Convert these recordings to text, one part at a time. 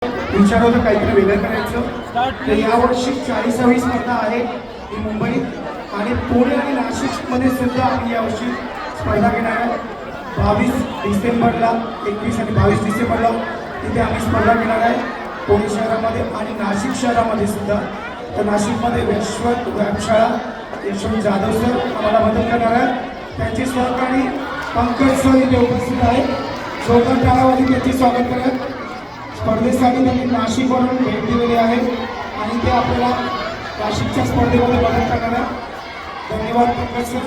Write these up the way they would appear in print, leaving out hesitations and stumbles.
विचार होतं काहीतरी वेगळं करायचं. तर यावर्षी 40वी स्पर्धा आहे ही मुंबईत आणि पुणे आणि नाशिकमध्ये सुद्धा आम्ही यावर्षी स्पर्धा घेणार आहे. 22 डिसेंबरला 21 आणि 22 डिसेंबरला तिथे आम्ही स्पर्धा घेणार आहे पुणे शहरामध्ये आणि नाशिक शहरामध्ये सुद्धा. तर नाशिकमध्ये वैश्वत व्यायामशाळा यशवंत जाधव सर आम्हाला मदत करणार आहे. त्यांचे सहकारी पंकज सर इथे उपस्थित आहेत. जोरदार टाळ्यावाली त्यांचे स्वागत करत. स्पर्धेसाठी त्यांनी नाशिकवरून भेट दिलेली आहे आणि ते आपल्याला नाशिकच्या स्पर्धेमध्ये मदत करणार आहे. धन्यवाद पंकज सर.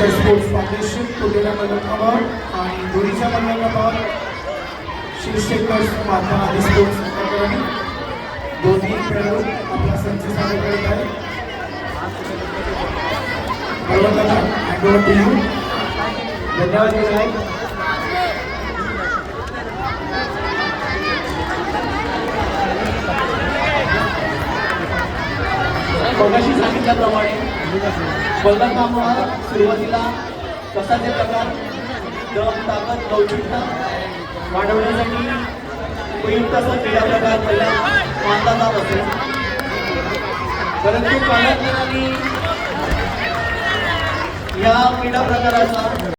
स्पोर्ट्स फाउंडेशन पुण्याला मदतकामावर आणि दोरीच्या मदतकामावर शिवशेखर महात्मा गांधी स्पोर्ट्स अकॅडमी दोन्ही खेळाडू आपला संच सादर करत आहे. धन्यवाद विनायक. मगाशी सांगितल्याप्रमाणे बलकाम हा सुरुवातीला कसाचे प्रकार दम ताकद लवचिकता वाढवण्यासाठी उपयुक्त असा क्रीडा प्रकार पहिला मानला जात असेल. परंतु कालांतराने या क्रीडा प्रकाराचा